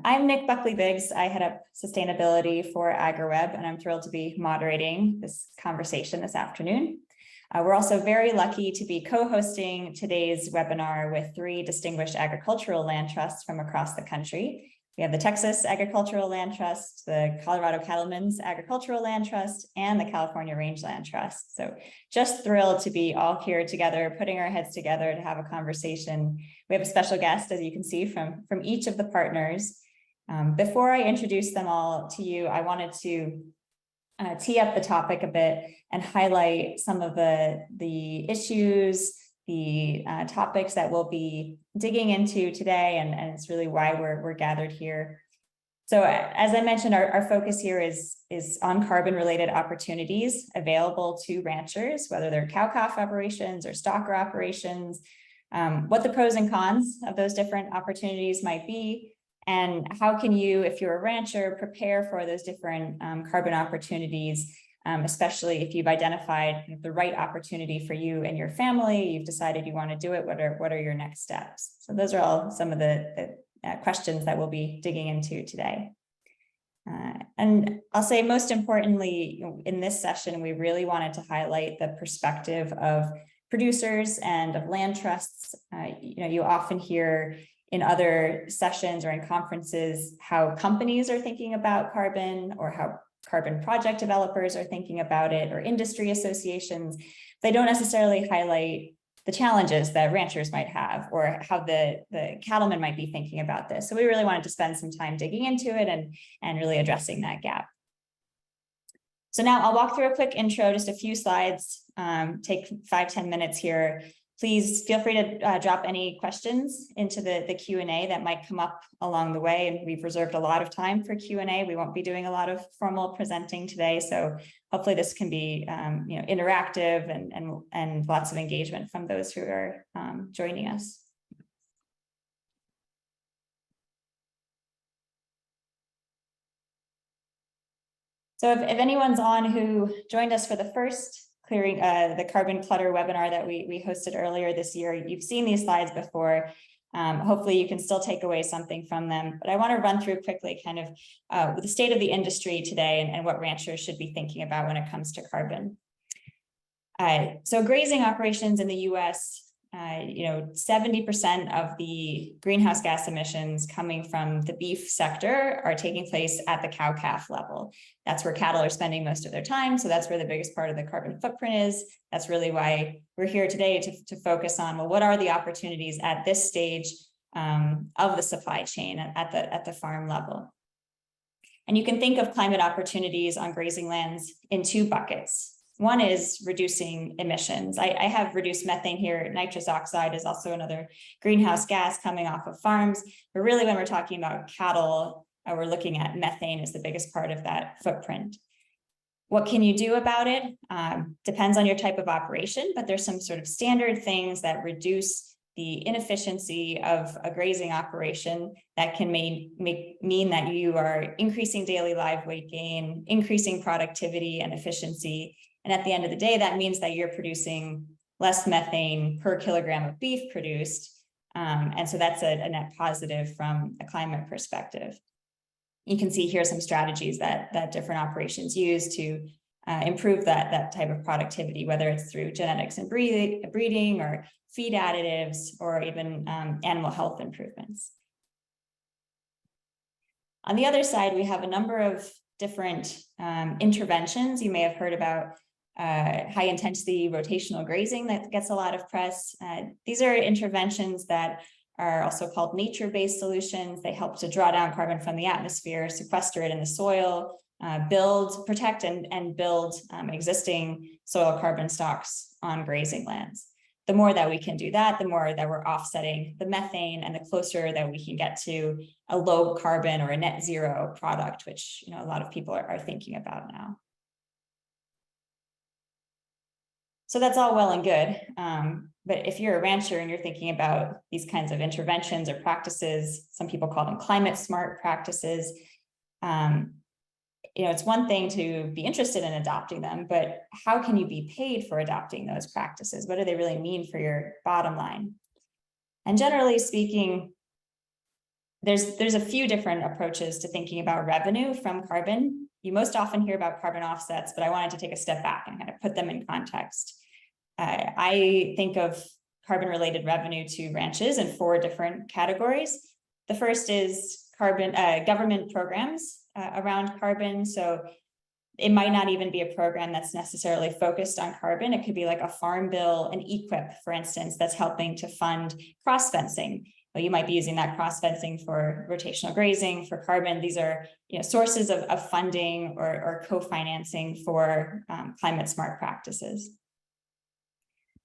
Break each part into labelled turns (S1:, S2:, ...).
S1: I'm Nick Buckley Biggs. I head up sustainability for AgriWebb, and I'm thrilled to be moderating this conversation this afternoon. We're also very lucky to be co-hosting today's webinar with 3 distinguished agricultural land trusts from across the country. We have the Texas Agricultural Land Trust, the Colorado Cattlemen's Agricultural Land Trust, and the California Rangeland Trust. So just thrilled to be all here together, putting our heads together to have a conversation. We have a special guest, as you can see, from each of the partners. Before I introduce them all to you, I wanted to tee up the topic a bit and highlight some of the issues, the topics that we'll be digging into today, and it's really why we're gathered here. So as I mentioned, our focus here is on carbon-related opportunities available to ranchers, whether they're cow-calf operations or stocker operations, what the pros and cons of those different opportunities might be, and how can you, if you're a rancher, prepare for those different carbon opportunities, especially if you've identified the right opportunity for you and your family, you've decided you want to do it, what are your next steps? So those are all some of the questions that we'll be digging into today. And I'll say most importantly, in this session, we really wanted to highlight the perspective of producers and of land trusts. You often hear in other sessions or in conferences how companies are thinking about carbon, or how carbon project developers are thinking about it, or industry associations. They don't necessarily highlight the challenges that ranchers might have, or how the cattlemen might be thinking about this. So we really wanted to spend some time digging into it and really addressing that gap. So now I'll walk through a quick intro, just a few slides, take 5-10 minutes here. Please feel free to drop any questions into the Q&A that might come up along the way. And we've reserved a lot of time for Q&A. We won't be doing a lot of formal presenting today. So hopefully this can be interactive and lots of engagement from those who are joining us. So if anyone's on who joined us for the first clearing the carbon clutter webinar that we hosted earlier this year, you've seen these slides before. Hopefully you can still take away something from them, but I want to run through quickly kind of the state of the industry today and what ranchers should be thinking about when it comes to carbon. So grazing operations in the US, 70% of the greenhouse gas emissions coming from the beef sector are taking place at the cow-calf level. That's where cattle are spending most of their time. So that's where the biggest part of the carbon footprint is. That's really why we're here today to focus on, well, what are the opportunities at this stage of the supply chain at the farm level? And you can think of climate opportunities on grazing lands in 2 buckets. One is reducing emissions. I have reduced methane here. Nitrous oxide is also another greenhouse gas coming off of farms. But really, when we're talking about cattle, we're looking at methane as the biggest part of that footprint. What can you do about it? Depends on your type of operation, but there's some sort of standard things that reduce the inefficiency of a grazing operation that can mean that you are increasing daily live weight gain, increasing productivity and efficiency. And at the end of the day, that means that you're producing less methane per kilogram of beef produced. And so that's a net positive from a climate perspective. You can see here some strategies that different operations use to improve that type of productivity, whether it's through genetics and breeding or feed additives, or even animal health improvements. On the other side, we have a number of different interventions. You may have heard about high intensity rotational grazing that gets a lot of press. These are interventions that are also called nature-based solutions. They help to draw down carbon from the atmosphere, sequester it in the soil, protect and build existing soil carbon stocks on grazing lands. The more that we can do that, the more that we're offsetting the methane, and the closer that we can get to a low carbon or a net zero product, which a lot of people are thinking about now. So that's all well and good. But if you're a rancher and you're thinking about these kinds of interventions or practices, some people call them climate smart practices. It's one thing to be interested in adopting them, but how can you be paid for adopting those practices? What do they really mean for your bottom line? And generally speaking, there's a few different approaches to thinking about revenue from carbon. You most often hear about carbon offsets, but I wanted to take a step back and kind of put them in context. I think of carbon-related revenue to ranches in 4 different categories. The first is carbon government programs around carbon. So it might not even be a program that's necessarily focused on carbon. It could be like a farm bill, an EQIP, for instance, that's helping to fund cross-fencing. Well, you might be using that cross-fencing for rotational grazing, for carbon. These are sources of funding or co-financing for climate smart practices.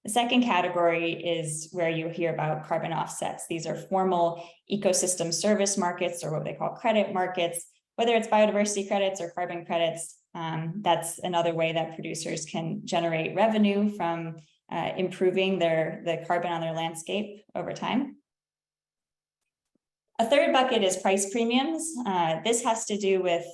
S1: The second category is where you hear about carbon offsets. These are formal ecosystem service markets, or what they call credit markets, whether it's biodiversity credits or carbon credits. That's another way that producers can generate revenue from improving the carbon on their landscape over time. A third bucket is price premiums. This has to do with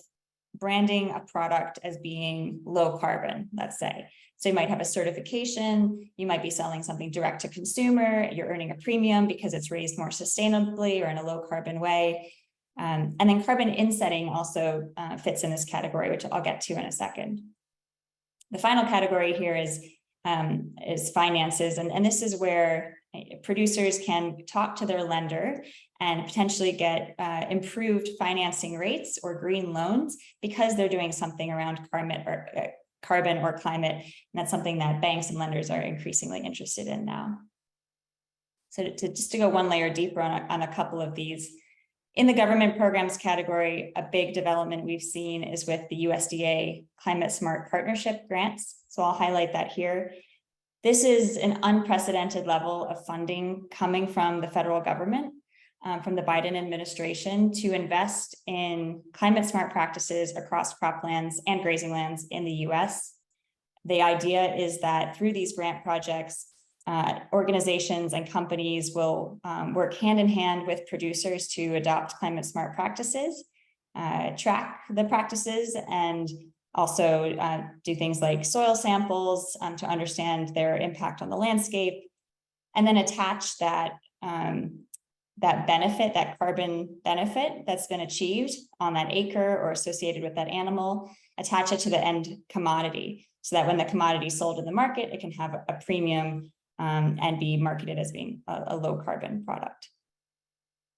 S1: branding a product as being low carbon, let's say. So you might have a certification, you might be selling something direct to consumer, you're earning a premium because it's raised more sustainably or in a low carbon way. And then carbon insetting also fits in this category, which I'll get to in a second. The final category here is finances, and this is where producers can talk to their lender and potentially get improved financing rates or green loans because they're doing something around carbon or climate. And that's something that banks and lenders are increasingly interested in now. So just to go one layer deeper on a couple of these, in the government programs category, a big development we've seen is with the USDA Climate Smart Partnership grants. So I'll highlight that here. This is an unprecedented level of funding coming from the federal government, from the Biden administration, to invest in climate smart practices across croplands and grazing lands in the US. The idea is that through these grant projects, organizations and companies will work hand in hand with producers to adopt climate smart practices, track the practices, and also do things like soil samples to understand their impact on the landscape, and then attach that benefit, that carbon benefit that's been achieved on that acre or associated with that animal, attach it to the end commodity so that when the commodity is sold in the market, it can have a premium and be marketed as being a low carbon product.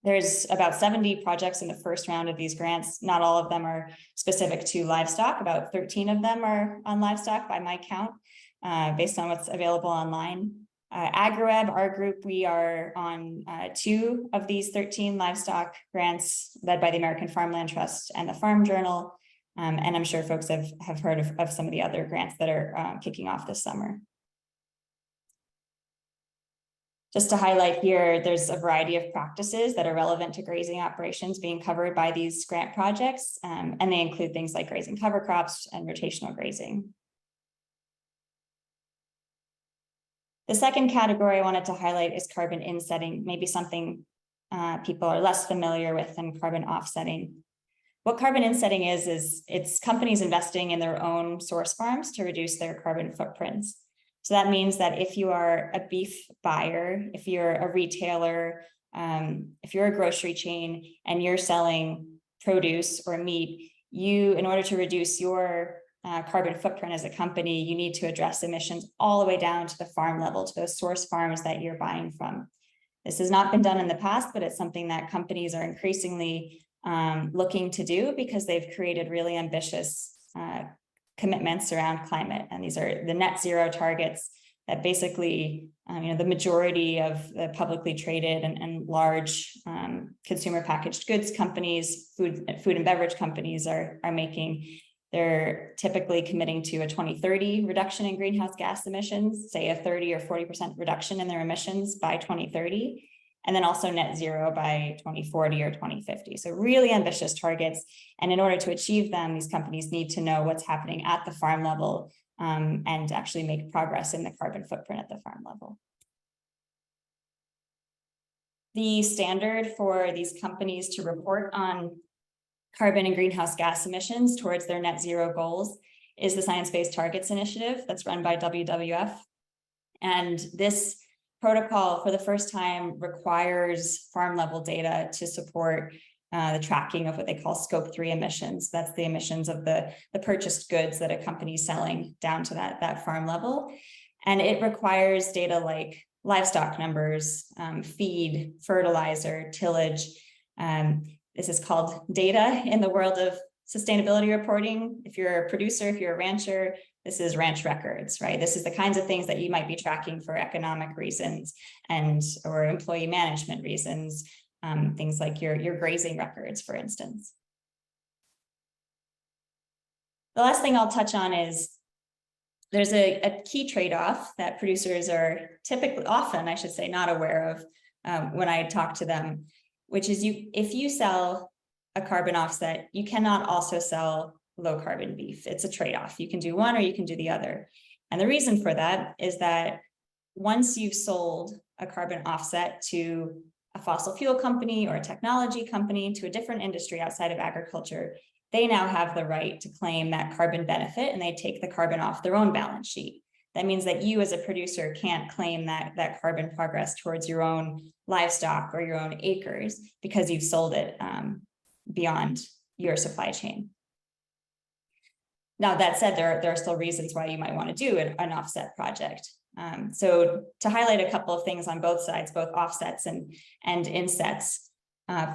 S1: There's about 70 projects in the first round of these grants. Not all of them are specific to livestock. About 13 of them are on livestock by my count, based on what's available online. AgriWebb, our group, we are on 2 of these 13 livestock grants led by the American Farmland Trust and the Farm Journal. And I'm sure folks have heard of some of the other grants that are kicking off this summer. Just to highlight here, there's a variety of practices that are relevant to grazing operations being covered by these grant projects, and they include things like grazing cover crops and rotational grazing. The second category I wanted to highlight is carbon insetting, maybe something people are less familiar with than carbon offsetting. What carbon insetting is it's companies investing in their own source farms to reduce their carbon footprints. So that means that if you are a beef buyer, if you're a retailer, if you're a grocery chain and you're selling produce or meat, in order to reduce your carbon footprint as a company, you need to address emissions all the way down to the farm level, to those source farms that you're buying from. This has not been done in the past, but it's something that companies are increasingly looking to do because they've created really ambitious commitments around climate. And these are the net zero targets that basically, the majority of the publicly traded and large consumer packaged goods companies, food and beverage companies are making. They're typically committing to a 2030 reduction in greenhouse gas emissions, say a 30 or 40% reduction in their emissions by 2030, and then also net zero by 2040 or 2050. So really ambitious targets. And in order to achieve them, these companies need to know what's happening at the farm level and actually make progress in the carbon footprint at the farm level. The standard for these companies to report on carbon and greenhouse gas emissions towards their net zero goals is the Science Based Targets Initiative that's run by WWF. And this protocol for the first time requires farm level data to support the tracking of what they call scope 3 emissions. That's the emissions of the purchased goods that a company is selling down to that farm level. And it requires data like livestock numbers, feed, fertilizer, tillage. This is called data in the world of sustainability reporting. If you're a producer, if you're a rancher, this is ranch records, right? This is the kinds of things that you might be tracking for economic reasons or employee management reasons, things like your grazing records, for instance. The last thing I'll touch on is there's a key trade-off that producers are often, I should say, not aware of when I talk to them, which is if you sell a carbon offset, you cannot also sell low carbon beef. It's a trade-off. You can do one or you can do the other. And the reason for that is that once you've sold a carbon offset to a fossil fuel company or a technology company, to a different industry outside of agriculture, they now have the right to claim that carbon benefit, and they take the carbon off their own balance sheet. That means that you as a producer can't claim that carbon progress towards your own livestock or your own acres because you've sold it beyond your supply chain. Now, that said, there are still reasons why you might want to do an offset project. So to highlight a couple of things on both sides, both offsets and insets,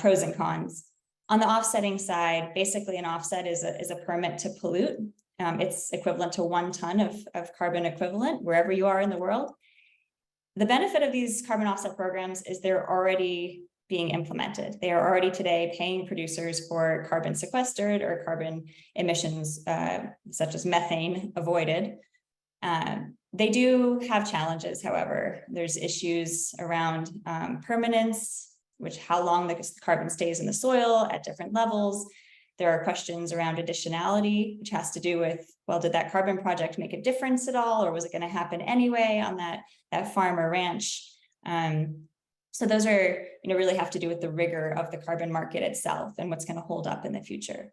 S1: pros and cons. On the offsetting side, basically an offset is a permit to pollute. It's equivalent to 1 ton of carbon equivalent wherever you are in the world. The benefit of these carbon offset programs is they're already being implemented. They are already today paying producers for carbon sequestered or carbon emissions, such as methane, avoided. They do have challenges, however. There's issues around permanence, how long the carbon stays in the soil at different levels. There are questions around additionality, which has to do with, well, did that carbon project make a difference at all, or was it going to happen anyway on that farm or ranch? So those are, really have to do with the rigor of the carbon market itself and what's going to hold up in the future.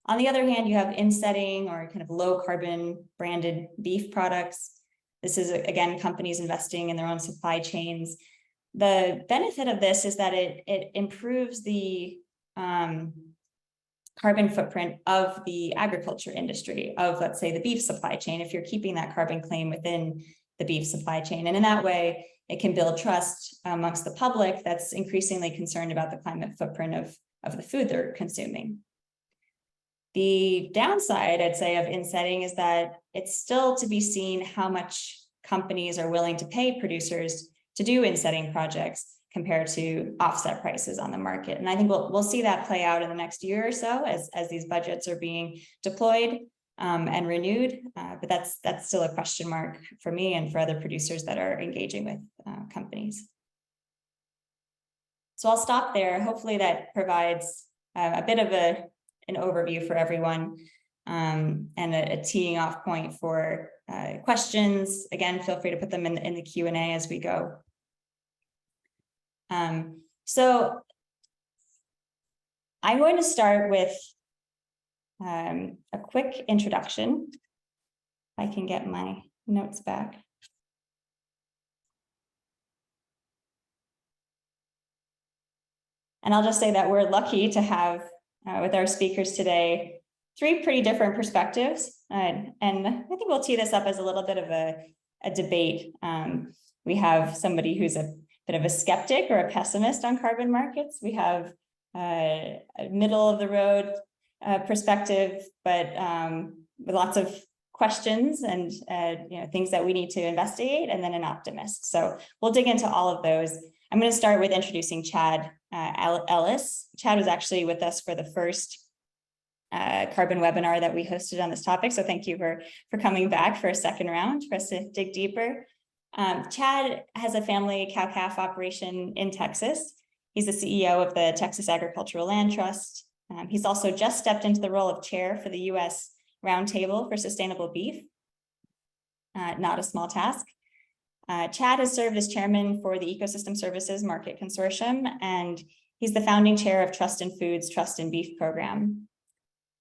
S1: On the other hand, you have insetting or kind of low carbon branded beef products. This is, again, companies investing in their own supply chains. The benefit of this is that it improves the carbon footprint of the agriculture industry, of, let's say, the beef supply chain, if you're keeping that carbon claim within the beef supply chain. And in that way, it can build trust amongst the public that's increasingly concerned about the climate footprint of the food they're consuming. The downside, I'd say, of insetting is that it's still to be seen how much companies are willing to pay producers to do insetting projects compared to offset prices on the market. And I think we'll see that play out in the next year or so as these budgets are being deployed and renewed. But that's still a question mark for me and for other producers that are engaging with companies. So I'll stop there. Hopefully that provides a bit of an overview for everyone and a teeing off point for questions. Again, feel free to put them in the Q&A as we go. So I'm going to start with a quick introduction. If I can get my notes back. And I'll just say that we're lucky to have with our speakers today 3 pretty different perspectives. And I think we'll tee this up as a little bit of a debate. We have somebody who's a bit of a skeptic or a pessimist on carbon markets. We have a middle of the road perspective, but with lots of questions and things that we need to investigate, and then an optimist. So we'll dig into all of those. I'm going to start with introducing Chad Ellis. Chad was actually with us for the first carbon webinar that we hosted on this topic. So thank you for coming back for a second round for us to dig deeper. Chad has a family cow-calf operation in Texas. He's the CEO of the Texas Agricultural Land Trust. He's also just stepped into the role of chair for the U.S. Roundtable for Sustainable Beef. Not a small task. Chad has served as chairman for the Ecosystem Services Market Consortium, and he's the founding chair of Trust in Foods, Trust in Beef program.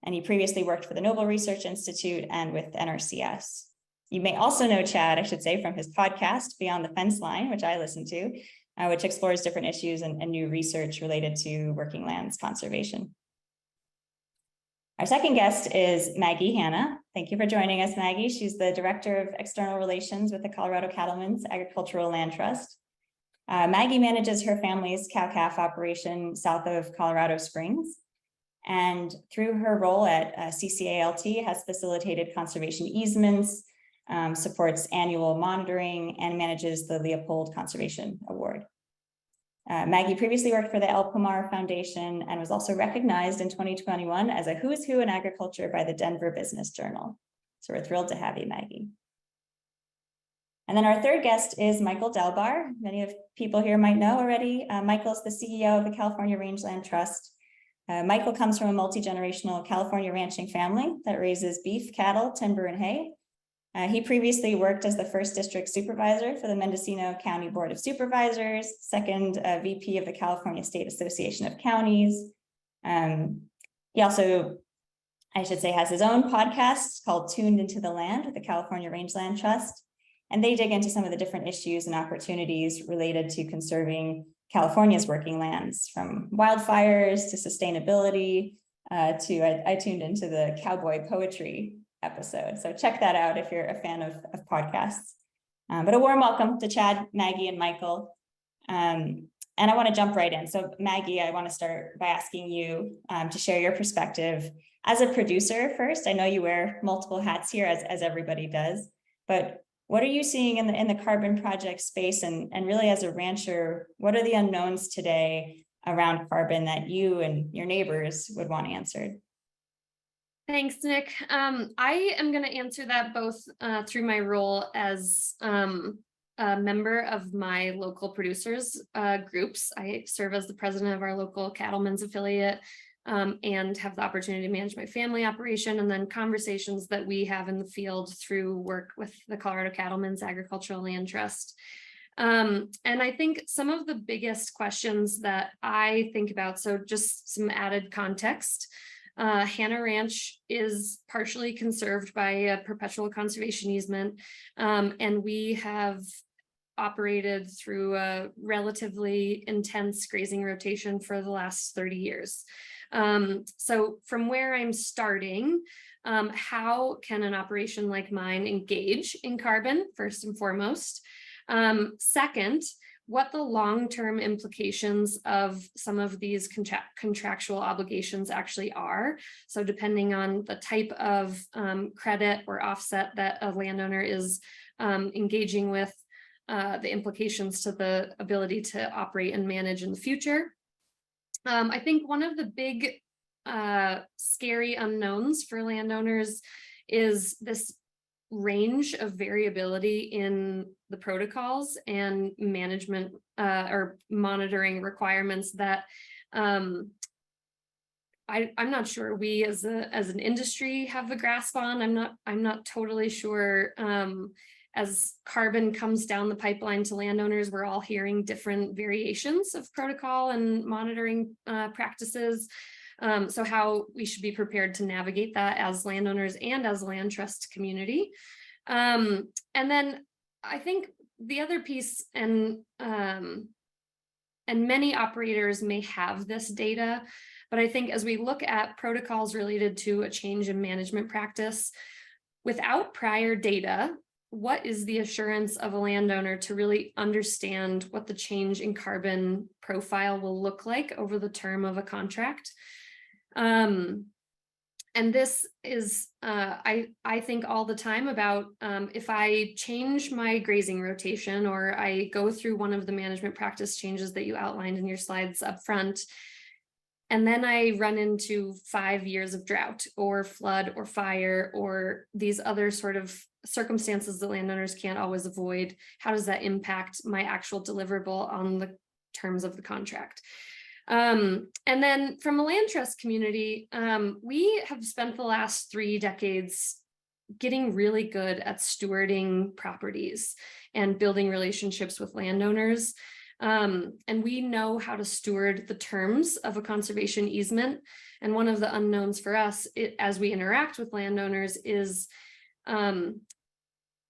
S1: And he previously worked for the Noble Research Institute and with NRCS. You may also know Chad, I should say, from his podcast, Beyond the Fence Line, which I listen to, which explores different issues and new research related to working lands conservation. Our second guest is Maggie Hanna. Thank you for joining us, Maggie. She's the Director of External Relations with the Colorado Cattlemen's Agricultural Land Trust. Maggie manages her family's cow-calf operation south of Colorado Springs. And through her role at CCALT has facilitated conservation easements, supports annual monitoring, and manages the Leopold Conservation Award. Maggie previously worked for the El Pomar Foundation and was also recognized in 2021 as a who's who in agriculture by the Denver Business Journal. So we're thrilled to have you, Maggie. And then our third guest is Michael Delbar. Many of people here might know already. Michael's the CEO of the California Rangeland Trust. Michael comes from a multi-generational California ranching family that raises beef, cattle, timber, and hay. He previously worked as the first district supervisor for the Mendocino County Board of Supervisors, second VP of the California State Association of Counties. He also, I should say, has his own podcast called Tuned Into the Land with the California Rangeland Trust. And they dig into some of the different issues and opportunities related to conserving California's working lands, from wildfires to sustainability I tuned into the cowboy poetry episode. So check that out if you're a fan of podcasts. But a warm welcome to Chad, Maggie, and Michael. And I want to jump right in. So Maggie, I want to start by asking you to share your perspective as a producer first. I know you wear multiple hats here, as everybody does, but what are you seeing in the carbon project space? And really as a rancher, what are the unknowns today around carbon that you and your neighbors would want answered?
S2: Thanks, Nick. I am going to answer that both through my role as a member of my local producers groups. I serve as the president of our local Cattlemen's affiliate and have the opportunity to manage my family operation, and then conversations that we have in the field through work with the Colorado Cattlemen's Agricultural Land Trust. And I think some of the biggest questions that I think about, so just some added context. Hanna Ranch is partially conserved by a perpetual conservation easement, and we have operated through a relatively intense grazing rotation for the last 30 years. So from where I'm starting, how can an operation like mine engage in carbon, first and foremost? Second, what the long-term implications of some of these contractual obligations actually are. So depending on the type of credit or offset that a landowner is engaging with, the implications to the ability to operate and manage in the future. I think one of the big scary unknowns for landowners is this range of variability in the protocols and management or monitoring requirements that I'm not sure we as an industry have a grasp on. I'm not totally sure. As carbon comes down the pipeline to landowners, we're all hearing different variations of protocol and monitoring practices. So how we should be prepared to navigate that as landowners and as a land trust community. And then I think the other piece, and many operators may have this data, but I think as we look at protocols related to a change in management practice, without prior data, what is the assurance of a landowner to really understand what the change in carbon profile will look like over the term of a contract? And this is, I think all the time about if I change my grazing rotation or I go through one of the management practice changes that you outlined in your slides up front, and then I run into 5 years of drought or flood or fire or these other sort of circumstances that landowners can't always avoid, how does that impact my actual deliverable on the terms of the contract? And then from a land trust community, we have spent the last 3 decades getting really good at stewarding properties and building relationships with landowners. And we know how to steward the terms of a conservation easement. And one of the unknowns for us as we interact with landowners is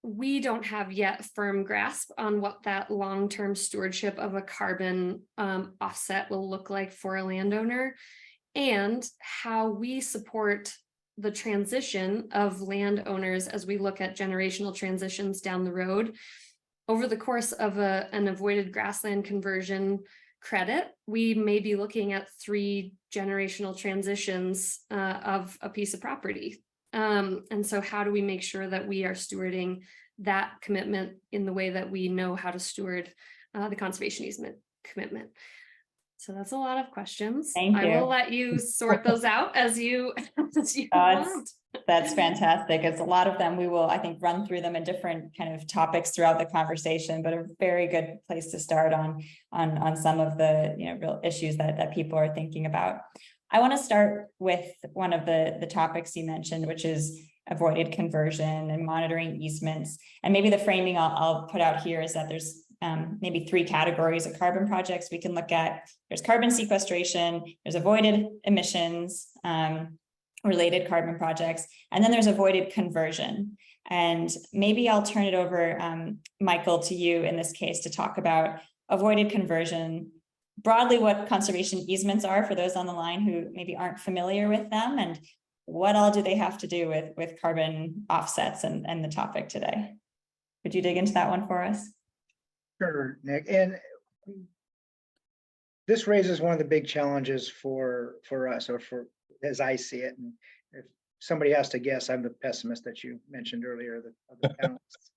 S2: we don't have yet firm grasp on what that long-term stewardship of a carbon offset will look like for a landowner, and how we support the transition of landowners as we look at generational transitions down the road. Over the course of an avoided grassland conversion credit, we may be looking at 3 generational transitions of a piece of property. And so how do we make sure that we are stewarding that commitment in the way that we know how to steward the conservation easement commitment? So that's a lot of questions.
S1: Thank you.
S2: I will let you sort those out as you want.
S1: That's fantastic. It's a lot of them. We will, I think, run through them in different kind of topics throughout the conversation, but a very good place to start on some of the real issues that people are thinking about. I want to start with one of the topics you mentioned, which is avoided conversion and monitoring easements. And maybe the framing I'll put out here is that there's maybe 3 categories of carbon projects we can look at. There's carbon sequestration, there's avoided emissions, related carbon projects, and then there's avoided conversion. And maybe I'll turn it over, Michael, to you in this case to talk about avoided conversion, broadly what conservation easements are for those on the line who maybe aren't familiar with them, and what all do they have to do with carbon offsets and the topic today. Would you dig into that one for us?
S3: Sure, Nick. And this raises one of the big challenges for us, or for as I see it. And if somebody has to guess, I'm the pessimist that you mentioned earlier, the panelists.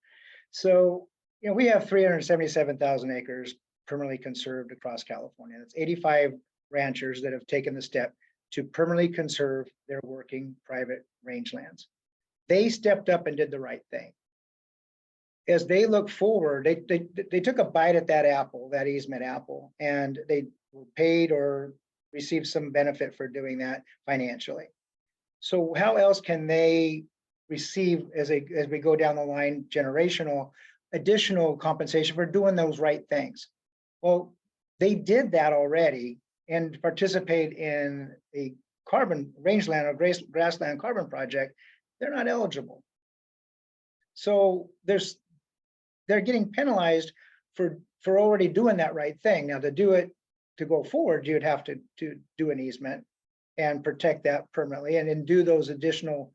S3: So, we have 377,000 acres permanently conserved across California. That's 85 ranchers that have taken the step to permanently conserve their working private rangelands. They stepped up and did the right thing. As they look forward, they took a bite at that apple, that easement apple, and they were paid or received some benefit for doing that financially. So how else can they receive, as we go down the line, generational additional compensation for doing those right things? Well, they did that already and participate in a carbon rangeland or grassland carbon project. They're not eligible. So they're getting penalized for already doing that right thing. Now, to go forward, you'd have to do an easement and protect that permanently, and then do those additional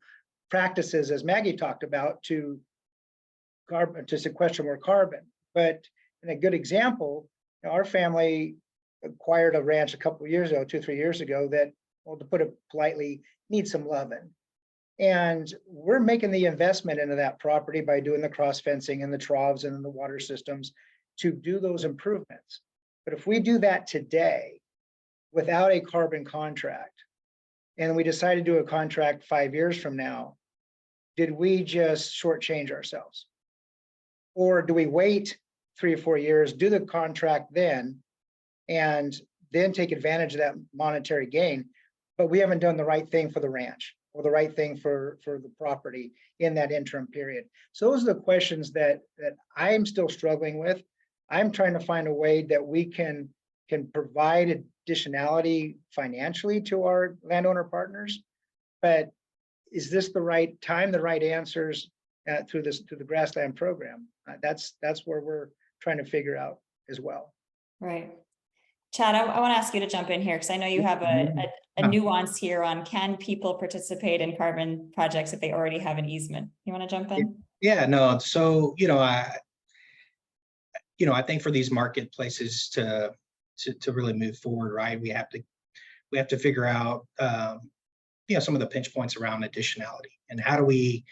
S3: practices, as Maggie talked about, to sequester more carbon. But in a good example, our family acquired a ranch a couple of years ago, 2-3 years ago, that, well, to put it politely, needs some loving. And we're making the investment into that property by doing the cross fencing and the troughs and the water systems to do those improvements. But if we do that today without a carbon contract, and we decide to do a contract 5 years from now, did we just shortchange ourselves? Or do we wait 3 or 4 years, do the contract then, and then take advantage of that monetary gain, but we haven't done the right thing for the ranch or the right thing for the property in that interim period? So those are the questions that I'm still struggling with. I'm trying to find a way that we can provide additionality financially to our landowner partners, but is this the right time, the right answers through the grassland program? That's where we're trying to figure out as well.
S1: Right. Chad, I want to ask you to jump in here, because I know you have a nuance here on, can people participate in carbon projects if they already have an easement? You want to jump in?
S4: Yeah, no. So, I think for these marketplaces to really move forward, right, we have to figure out, some of the pinch points around additionality, and how do we,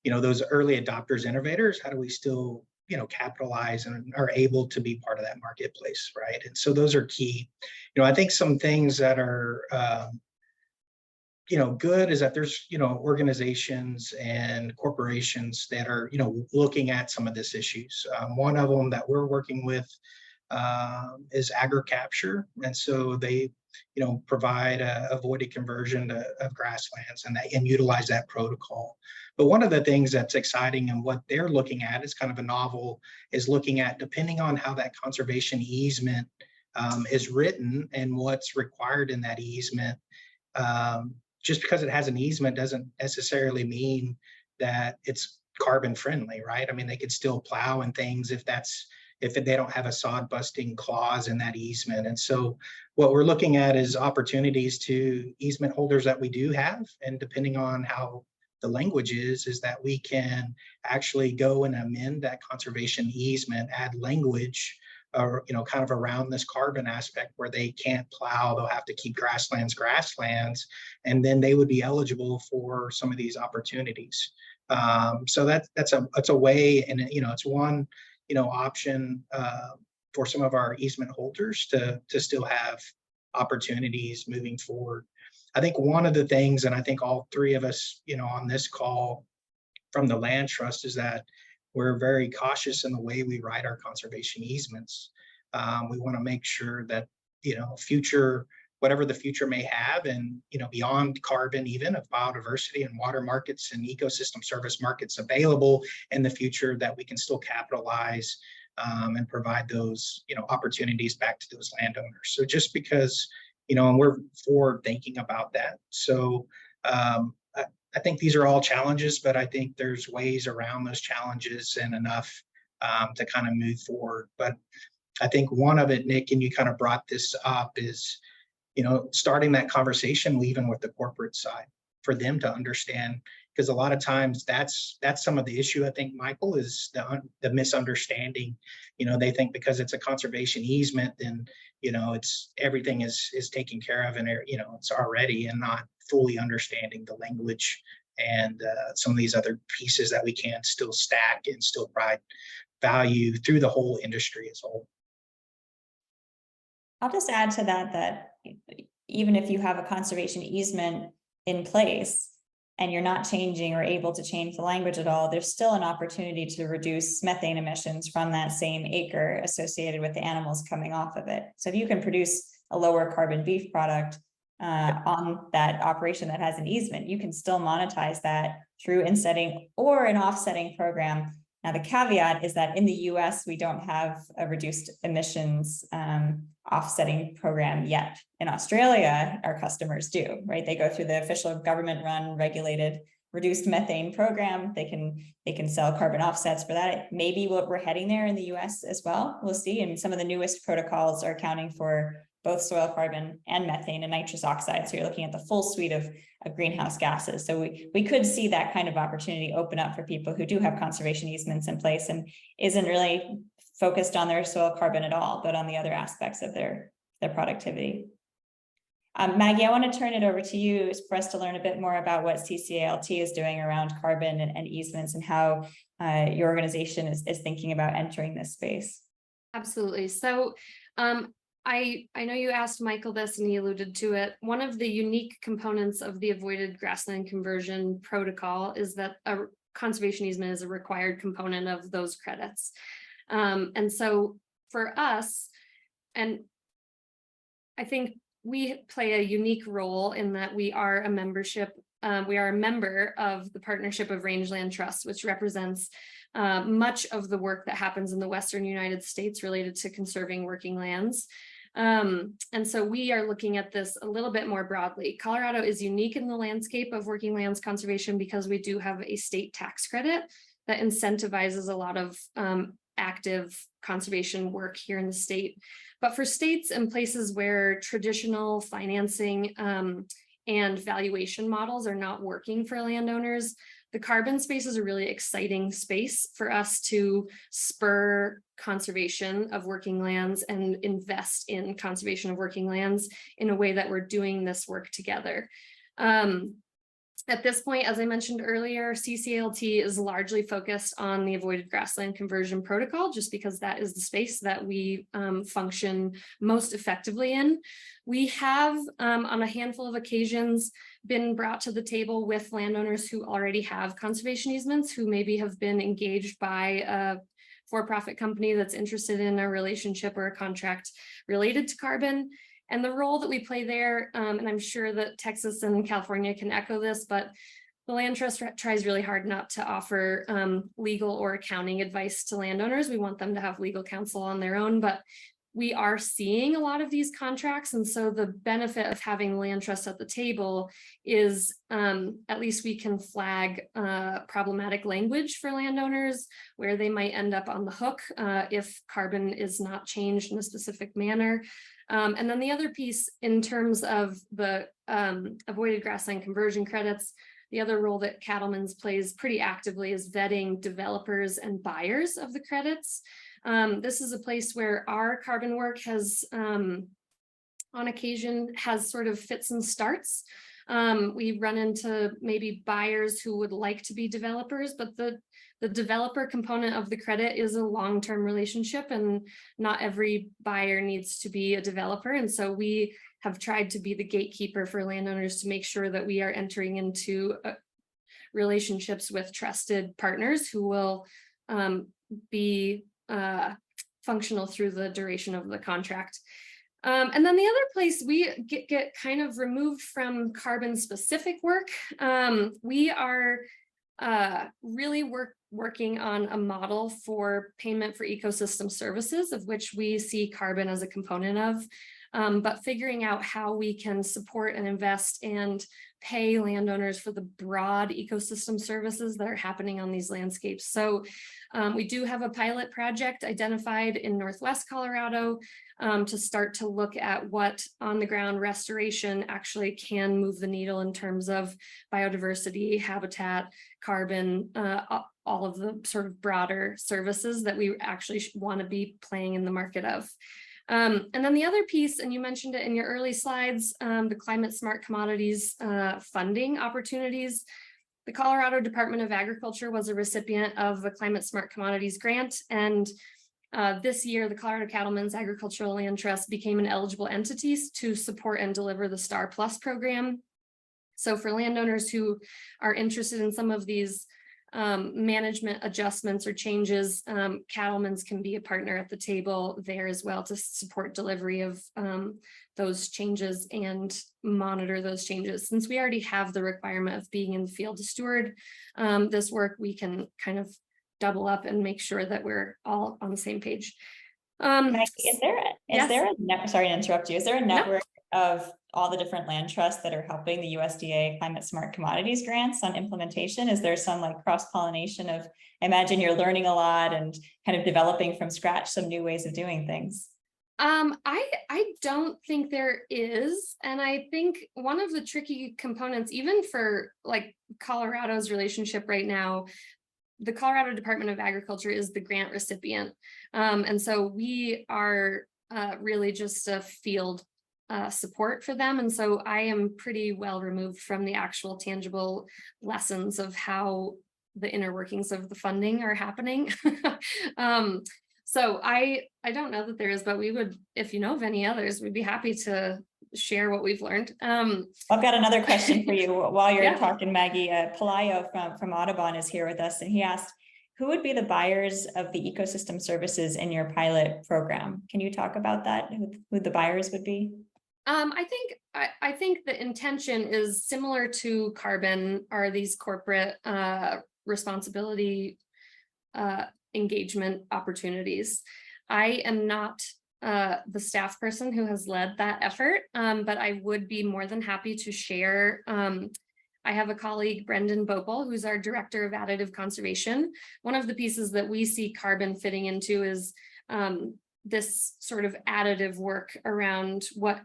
S4: those early adopters, innovators, how do we still, capitalize and are able to be part of that marketplace, right? And so those are key. I think some things that are, good is that there's, organizations and corporations that are, looking at some of these issues. One of them that we're working with is AgriCapture. And so they, provide avoided conversion of grasslands and utilize that protocol. But one of the things that's exciting and what they're looking at is kind of a novel, is looking at, depending on how that conservation easement is written and what's required in that easement, just because it has an easement doesn't necessarily mean that it's carbon friendly, right? I mean, they could still plow and things if they don't have a sod busting clause in that easement. And so what we're looking at is opportunities to easement holders that we do have, and depending on how the language is that we can actually go and amend that conservation easement, add language or, kind of around this carbon aspect where they can't plow, they'll have to keep grasslands, and then they would be eligible for some of these opportunities. So that's a way, and it's one, option for some of our easement holders to still have opportunities moving forward. I think one of the things, and I think all three of us, on this call from the Land Trust, is that we're very cautious in the way we write our conservation easements. We want to make sure that, whatever the future may have, and, beyond carbon, even of biodiversity and water markets and ecosystem service markets available in the future, that we can still capitalize and provide those, opportunities back to those landowners. So just because, and we're forward thinking about that. So I think these are all challenges, but I think there's ways around those challenges and enough to kind of move forward. But I think one of it, Nick, and you kind of brought this up, is, starting that conversation even with the corporate side for them to understand, because a lot of times that's some of the issue. I think, Michael, is the misunderstanding. They think because it's a conservation easement, then, it's everything is taken care of, and, it's already, and not fully understanding the language and some of these other pieces that we can still stack and still provide value through the whole industry as a whole.
S1: I'll just add to that even if you have a conservation easement in place and you're not changing or able to change the language at all, there's still an opportunity to reduce methane emissions from that same acre associated with the animals coming off of it. So if you can produce a lower carbon beef product on that operation that has an easement, you can still monetize that through insetting or an offsetting program. Now, the caveat is that in the US, we don't have a reduced emissions offsetting program yet. In Australia, our customers do, right? They go through the official government-run regulated reduced methane program. They can sell carbon offsets for that. Maybe what we're heading there in the US as well. We'll see. And some of the newest protocols are accounting for both soil carbon and methane and nitrous oxide. So you're looking at the full suite of greenhouse gases. So we could see that kind of opportunity open up for people who do have conservation easements in place and isn't really focused on their soil carbon at all, but on the other aspects of their productivity. Maggie, I want to turn it over to you for us to learn a bit more about what CCALT is doing around carbon and easements, and how your organization is thinking about entering this space.
S2: Absolutely. So I know you asked Michael this and he alluded to it. One of the unique components of the avoided grassland conversion protocol is that a conservation easement is a required component of those credits. And so for us, and I think we play a unique role in that we are a member of the partnership of Rangeland Trust, which represents much of the work that happens in the Western United States related to conserving working lands. And so we are looking at this a little bit more broadly. Colorado is unique in the landscape of working lands conservation because we do have a state tax credit that incentivizes a lot of active conservation work here in the state. But for states and places where traditional financing and valuation models are not working for landowners, the carbon space is a really exciting space for us to spur conservation of working lands and invest in conservation of working lands in a way that we're doing this work together. At this point, as I mentioned earlier, CCALT is largely focused on the avoided grassland conversion protocol, just because that is the space that we function most effectively in. We have, on a handful of occasions, been brought to the table with landowners who already have conservation easements, who maybe have been engaged by a for-profit company that's interested in a relationship or a contract related to carbon. And the role that we play there, and I'm sure that Texas and California can echo this, but the Land Trust tries really hard not to offer legal or accounting advice to landowners. We want them to have legal counsel on their own, but we are seeing a lot of these contracts. And so the benefit of having land trust at the table is at least we can flag problematic language for landowners where they might end up on the hook if carbon is not changed in a specific manner. And then the other piece in terms of the avoided grassland conversion credits, the other role that Cattlemen's plays pretty actively is vetting developers and buyers of the credits. This is a place where our carbon work has, on occasion, has sort of fits and starts. We run into maybe buyers who would like to be developers, but the developer component of the credit is a long-term relationship, and not every buyer needs to be a developer. And so we have tried to be the gatekeeper for landowners to make sure that we are entering into relationships with trusted partners who will be functional through the duration of the contract. And then the other place we get kind of removed from carbon specific work. We are really working on a model for payment for ecosystem services, of which we see carbon as a component of, but figuring out how we can support and invest and pay landowners for the broad ecosystem services that are happening on these landscapes. So we do have a pilot project identified in Northwest Colorado to start to look at what on the ground restoration actually can move the needle in terms of biodiversity, habitat, carbon, all of the sort of broader services that we actually want to be playing in the market of. And then the other piece, and you mentioned it in your early slides, the climate smart commodities funding opportunities. The Colorado Department of Agriculture was a recipient of the Climate Smart Commodities Grant, and this year, the Colorado Cattlemen's Agricultural Land Trust became an eligible entity to support and deliver the STAR Plus program. So for landowners who are interested in some of these management adjustments or changes, Cattlemen's can be a partner at the table there as well to support delivery of those changes and monitor those changes. Since we already have the requirement of being in the field to steward this work, we can kind of double up and make sure that we're all on the same page.
S1: Maggie, is there a net, sorry to interrupt you, is there a network of all the different land trusts that are helping the USDA Climate Smart Commodities grants on implementation? Is there some like cross-pollination of, I imagine you're learning a lot and kind of developing from scratch some new ways of doing things?
S2: I don't think there is. And I think one of the tricky components, even for like Colorado's relationship right now, the Colorado Department of Agriculture is the grant recipient. And so we are really just a field support for them. And so I am pretty well removed from the actual tangible lessons of how the inner workings of the funding are happening. So I don't know that there is, but we would, if you know of any others, we'd be happy to share what we've learned.
S1: I've got another question for you while you're talking, Maggie. Pelayo from Audubon is here with us, and he asked, who would be the buyers of the ecosystem services in your pilot program? Can you talk about that, who the buyers would be?
S2: I think the intention is similar to carbon, are these corporate responsibility engagement opportunities. I am not the staff person who has led that effort, but I would be more than happy to share. I have a colleague, Brendan Bopel, who's our director of additive conservation. One of the pieces that we see carbon fitting into is this sort of additive work around what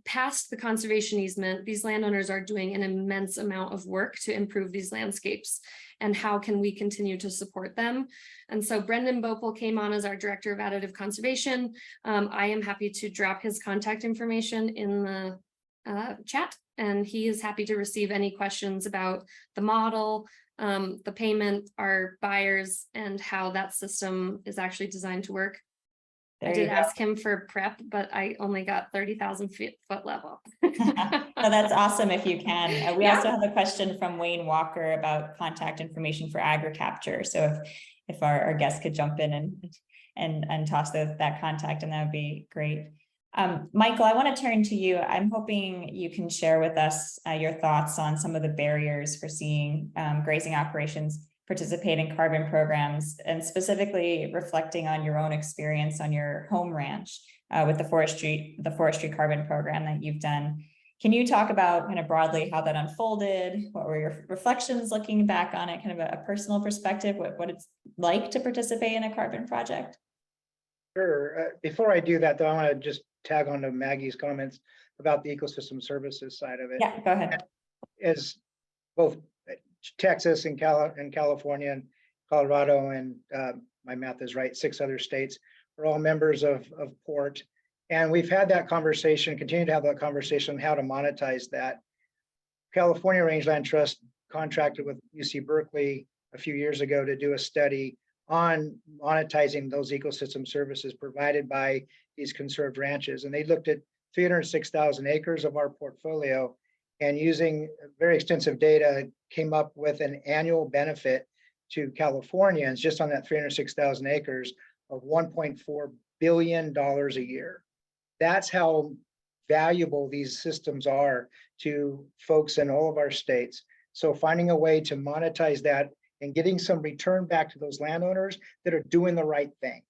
S2: past the conservation easement, these landowners are doing an immense amount of work to improve these landscapes, and how can we continue to support them? And so Brendan Bopel came on as our director of additive conservation. I am happy to drop his contact information in the chat, and he is happy to receive any questions about the model, the payment, our buyers, and how that system is actually designed to work. I did ask him for prep, but I only got 30,000 foot level.
S1: So that's awesome if you can. We also have a question from Wayne Walker about contact information for AgriCapture. So if our guests could jump in and toss that contact, and that would be great. Michael, I want to turn to you. I'm hoping you can share with us your thoughts on some of the barriers for seeing grazing operations participate in carbon programs, and specifically reflecting on your own experience on your home ranch with the forestry carbon program that you've done. Can you talk about kind of broadly how that unfolded? What were your reflections looking back on it, kind of a personal perspective, what it's like to participate in a carbon project?
S3: Sure. Before I do that, though, I want to just tag on to Maggie's comments about the ecosystem services side of it.
S1: Yeah, go ahead.
S3: As both Texas and California and Colorado and my math is right, 6 other states are all members of PORT. And we've had that conversation, continue to have that conversation on how to monetize that. California Rangeland Trust contracted with UC Berkeley a few years ago to do a study on monetizing those ecosystem services provided by these conserved ranches. And they looked at 306,000 acres of our portfolio, and using very extensive data came up with an annual benefit to Californians just on that 306,000 acres of $1.4 billion a year. That's how valuable these systems are to folks in all of our states. So finding a way to monetize that and getting some return back to those landowners that are doing the right thing.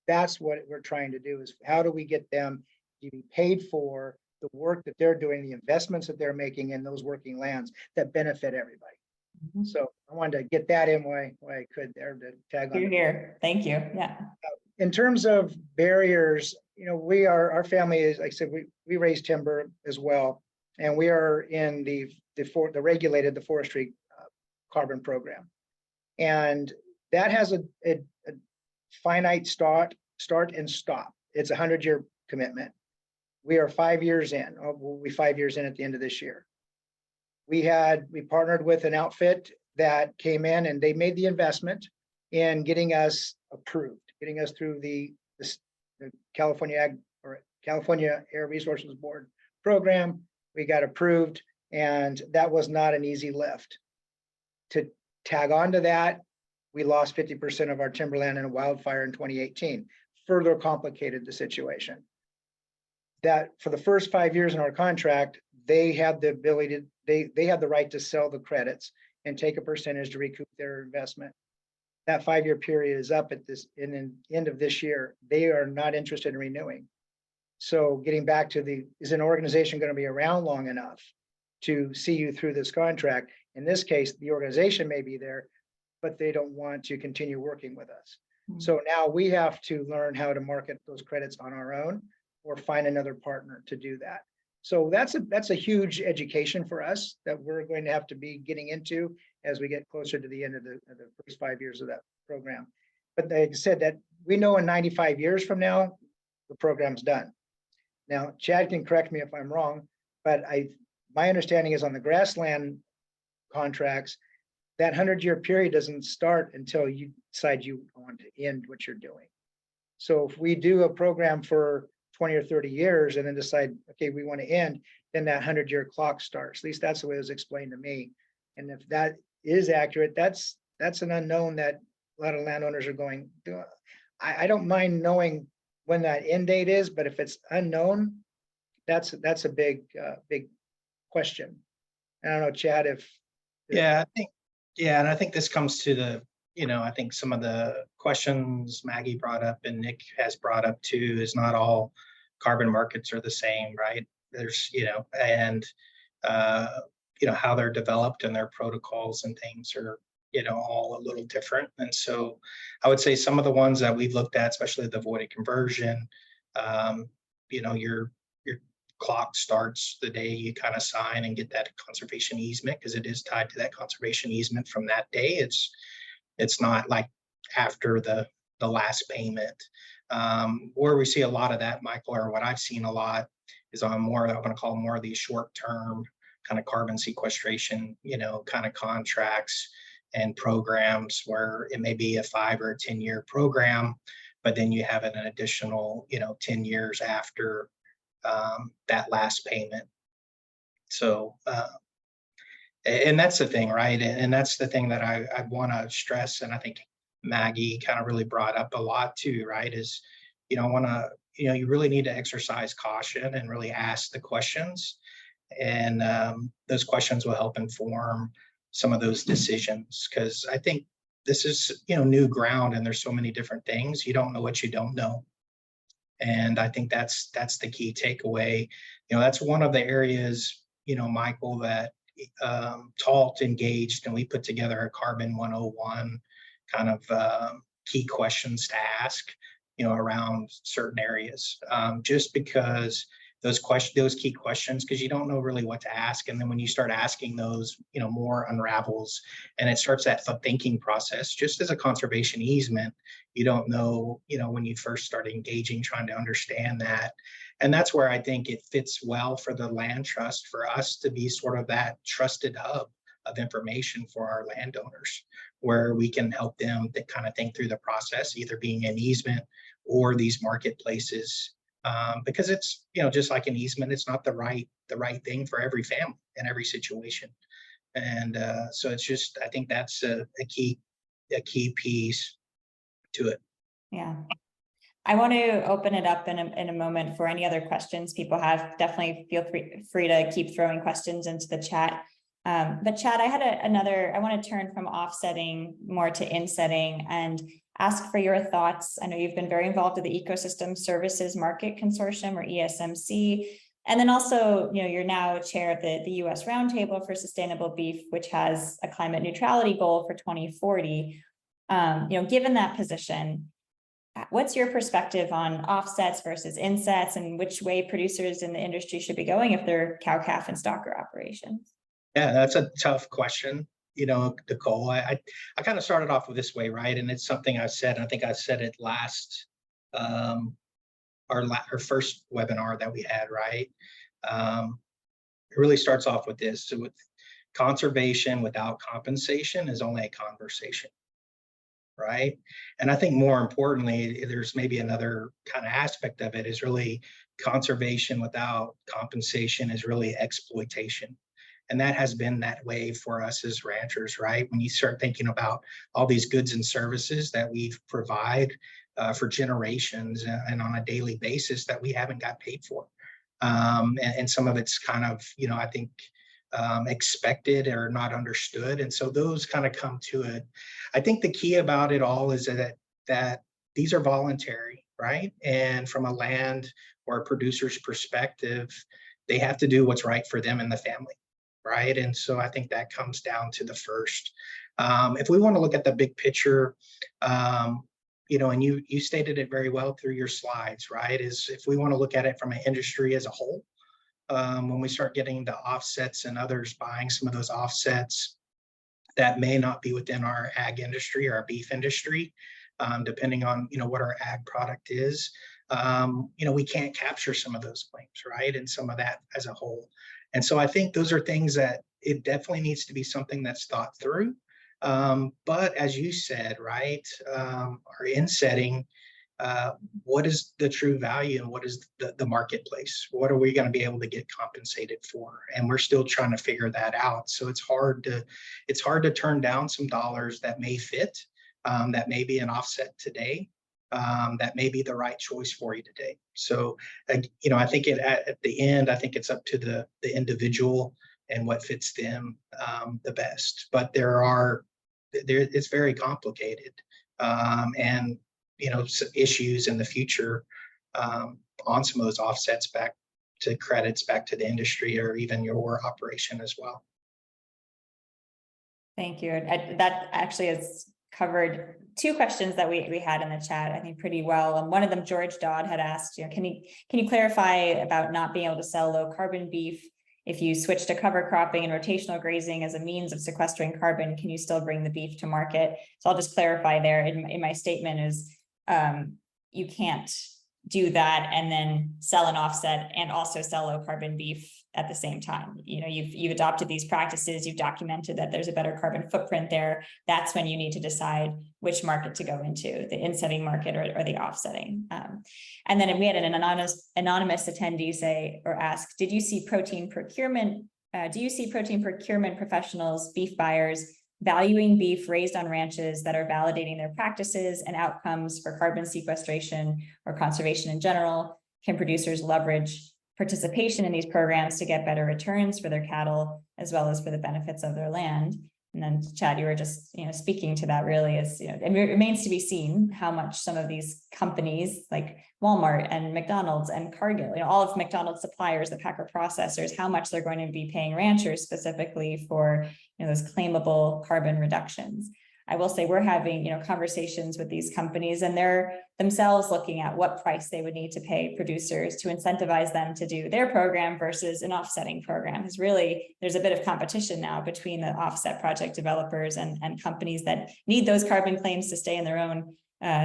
S3: That's what we're trying to do, is how do we get them to be paid for the work that they're doing, the investments that they're making in those working lands that benefit everybody. Mm-hmm. So I wanted to get that in why I could there to tag on.
S1: You're here. Thank you. Yeah.
S3: In terms of barriers, our family is, like I said, we raise timber as well, and we are in the regulated, the forestry carbon program, and that has a finite start and stop. It's a 100-year commitment. We are 5 years in. We'll be 5 years in at the end of this year. We partnered with an outfit that came in and they made the investment in getting us approved, getting us through the California Air Resources Board program. We got approved, and that was not an easy lift. To tag on to that, we lost 50% of our timberland in a wildfire in 2018, further complicated the situation. That for the first 5 years in our contract, they had the ability to, they had the right to sell the credits and take a percentage to recoup their investment. That 5-year period is up at this in the end of this year. They are not interested in renewing. So getting back to is an organization going to be around long enough to see you through this contract? In this case, the organization may be there, but they don't want to continue working with us. Mm-hmm. So now we have to learn how to market those credits on our own or find another partner to do that. So that's a huge education for us that we're going to have to be getting into as we get closer to the end of the first 5 years of that program. But like I said, that we know in 95 years from now, the program's done. Now, Chad can correct me if I'm wrong, but my understanding is on the grassland contracts, that 100-year period doesn't start until you decide you want to end what you're doing. So if we do a program for 20 or 30 years and then decide, okay, we want to end, then that 100-year clock starts. At least that's the way it was explained to me. And if that is accurate, that's an unknown that a lot of landowners are going, I don't mind knowing when that end date is, but if it's unknown, that's a big question. I don't know, Chad,
S4: and I think this comes to the, I think some of the questions Maggie brought up and Nick has brought up too, is not all carbon markets are the same, right? There's, and, how they're developed and their protocols and things are, all a little different. And so I would say some of the ones that we've looked at, especially the voided conversion, your clock starts the day you kind of sign and get that conservation easement, because it is tied to that conservation easement from that day. It's not like after the last payment. Where we see a lot of that, Michael, or what I've seen a lot is on more, I'm going to call more of these short-term kind of carbon sequestration, kind of contracts and programs where it may be a 5 or a 10-year program, but then you have an additional, 10 years after that last payment. So, and that's the thing, right? And that's the thing that I want to stress. And I think Maggie kind of really brought up a lot too, right? Is, you really need to exercise caution and really ask the questions. And those questions will help inform some of those decisions. Because I think, this is, new ground, and there's so many different things. You don't know what you don't know. And I think that's the key takeaway. That's one of the areas, Michael, that Talt engaged, and we put together a Carbon 101 kind of key questions to ask, around certain areas, just because those key questions, because you don't know really what to ask. And then when you start asking those, more unravels, and it starts that thinking process. Just as a conservation easement, you don't know, when you first start engaging, trying to understand that. And that's where I think it fits well for the land trust, for us to be sort of that trusted hub of information for our landowners, where we can help them to kind of think through the process, either being an easement or these marketplaces. Because it's, just like an easement, it's not the right thing for every family in every situation. And so it's just, I think that's a key piece to it.
S1: Yeah. I want to open it up in a moment for any other questions people have. Definitely feel free to keep throwing questions into the chat. But Chad, I had I want to turn from offsetting more to insetting and ask for your thoughts. I know you've been very involved with the Ecosystem Services Market Consortium, or ESMC. And then also, you're now chair of the US Roundtable for Sustainable Beef, which has a climate neutrality goal for 2040. Given that position, what's your perspective on offsets versus insets, and which way producers in the industry should be going if they're cow-calf and stocker operations?
S4: Yeah, that's a tough question, Nicole. I kind of started off with this way, right? And it's something I said, and I think I said it last, our first webinar that we had, right? It really starts off with this. So with conservation without compensation is only a conversation, right? And I think more importantly, there's maybe another kind of aspect of it, is really conservation without compensation is really exploitation. And that has been that way for us as ranchers, right? When you start thinking about all these goods and services that we provide for generations and on a daily basis that we haven't got paid for. And some of it's kind of, I think, expected or not understood. And so those kind of come to it. I think the key about it all is that these are voluntary, right? And from a land or a producer's perspective, they have to do what's right for them and the family. Right. And so I think that comes down to the first. If we want to look at the big picture, and you stated it very well through your slides, right, is if we want to look at it from an industry as a whole, when we start getting the offsets and others buying some of those offsets that may not be within our ag industry or our beef industry, depending on, what our ag product is, we can't capture some of those claims, right, and some of that as a whole. And so I think those are things that it definitely needs to be something that's thought through. But as you said, right, our insetting, what is the true value and what is the marketplace? What are we going to be able to get compensated for? And we're still trying to figure that out. So it's hard to turn down some dollars that may fit, that may be an offset today. That may be the right choice for you today. So, I think at the end, I think it's up to the individual and what fits them the best. But it's very complicated, and issues in the future on some of those offsets back to credits back to the industry or even your operation as well.
S1: Thank you. That actually is covered two questions that we had in the chat, I think, pretty well. One of them, George Dodd had asked, can you clarify about not being able to sell low carbon beef? If you switch to cover cropping and rotational grazing as a means of sequestering carbon, can you still bring the beef to market? So I'll just clarify there in my statement is you can't do that and then sell an offset and also sell low carbon beef at the same time. You've adopted these practices, you've documented that there's a better carbon footprint there. That's when you need to decide which market to go into, the insetting market or the offsetting. And then we had an anonymous attendee say or ask, do you see protein procurement professionals, beef buyers, valuing beef raised on ranches that are validating their practices and outcomes for carbon sequestration or conservation in general? Can producers leverage participation in these programs to get better returns for their cattle, as well as for the benefits of their land? And then Chad, you were just, speaking to that really is, it remains to be seen how much some of these companies like Walmart and McDonald's and Cargill, all of McDonald's suppliers, the packer processors, how much they're going to be paying ranchers specifically for, those claimable carbon reductions. I will say we're having, conversations with these companies, and they're themselves looking at what price they would need to pay producers to incentivize them to do their program versus an offsetting program. Because really, there's a bit of competition now between the offset project developers and companies that need those carbon claims to stay in their own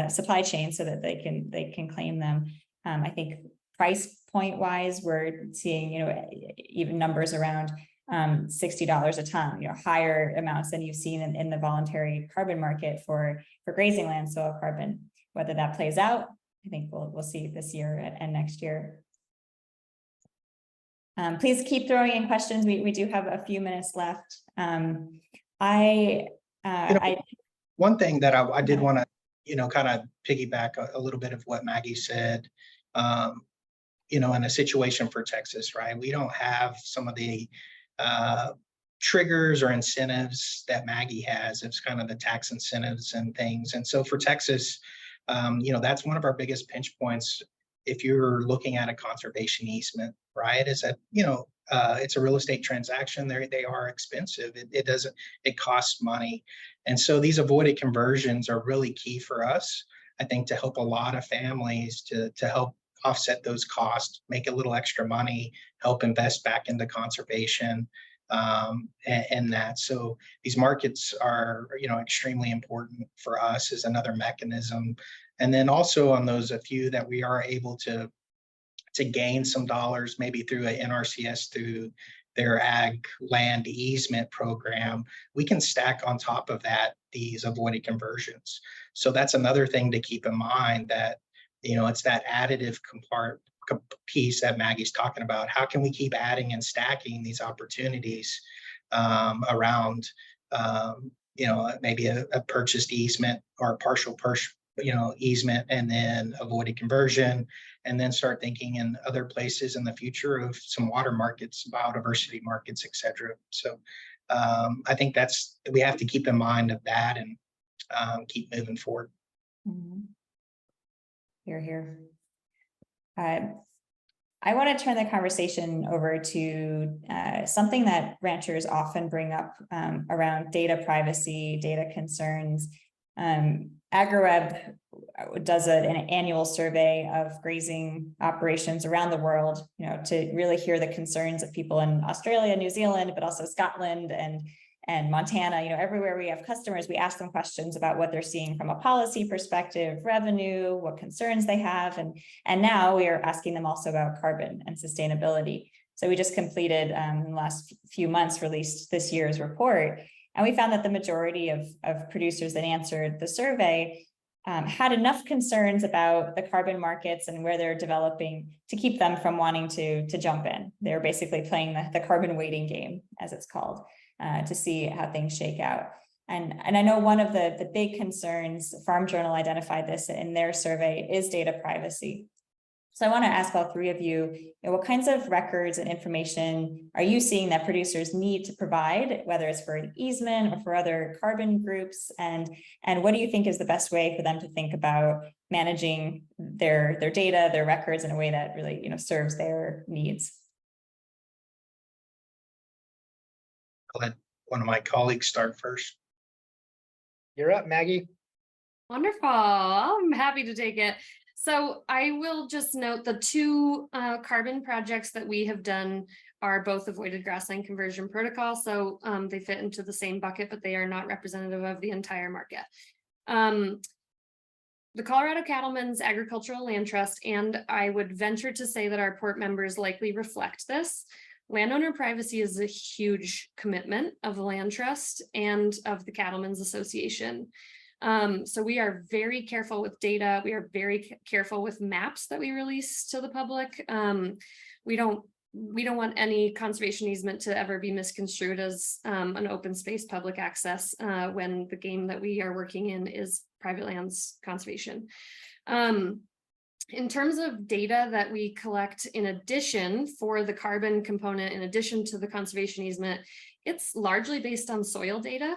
S1: supply chain so that they can claim them. I think price point wise, we're seeing, even numbers around $60 a ton, higher amounts than you've seen in the voluntary carbon market for grazing land soil carbon. Whether that plays out, I think we'll see this year and next year. Please keep throwing in questions. We do have a few minutes left.
S4: One thing that I did want to, kind of piggyback a little bit of what Maggie said. In a situation for Texas, right? We don't have some of the triggers or incentives that Maggie has. It's kind of the tax incentives and things. And so for Texas, that's one of our biggest pinch points. If you're looking at a conservation easement, right, is that, it's a real estate transaction. They are expensive. It costs money. And so these avoided conversions are really key for us, I think, to help a lot of families to help offset those costs, make a little extra money, help invest back into conservation, and that. So these markets are, extremely important for us as another mechanism. And then also on those, a few that we are able to gain some dollars, maybe through a NRCS, through their ag land easement program, we can stack on top of that these avoided conversions. So that's another thing to keep in mind, that it's that additive piece that Maggie's talking about. How can we keep adding and stacking these opportunities around, maybe a purchased easement or a partial easement, and then avoided conversion, and then start thinking in other places in the future of some water markets, biodiversity markets, et cetera. So I think we have to keep in mind of that and keep moving forward.
S1: Mm-hmm. Here. I want to turn the conversation over to something that ranchers often bring up around data privacy, data concerns. AgriWebb does an annual survey of grazing operations around the world, to really hear the concerns of people in Australia, New Zealand, but also Scotland and Montana. Everywhere we have customers, we ask them questions about what they're seeing from a policy perspective, revenue, what concerns they have. And now we are asking them also about carbon and sustainability. So we just completed in the last few months, released this year's report. And we found that the majority of producers that answered the survey had enough concerns about the carbon markets and where they're developing to keep them from wanting to jump in. They're basically playing the carbon waiting game, as it's called, to see how things shake out. And I know one of the big concerns, Farm Journal identified this in their survey, is data privacy. So I want to ask all three of you, what kinds of records and information are you seeing that producers need to provide, whether it's for an easement or for other carbon groups? And what do you think is the best way for them to think about managing their data, their records in a way that really, serves their needs?
S4: I'll let one of my colleagues start first.
S3: You're up, Maggie.
S2: Wonderful. I'm happy to take it. So I will just note the two carbon projects that we have done are both avoided grassland conversion protocol. So they fit into the same bucket, but they are not representative of the entire market. The Colorado Cattlemen's Agricultural Land Trust, and I would venture to say that our port members likely reflect this. Landowner privacy is a huge commitment of the Land Trust and of the Cattlemen's Association. So we are very careful with data. We are very careful with maps that we release to the public. We don't want any conservation easement to ever be misconstrued as an open space public access when the game that we are working in is private lands conservation. In terms of data that we collect in addition for the carbon component, in addition to the conservation easement, it's largely based on soil data.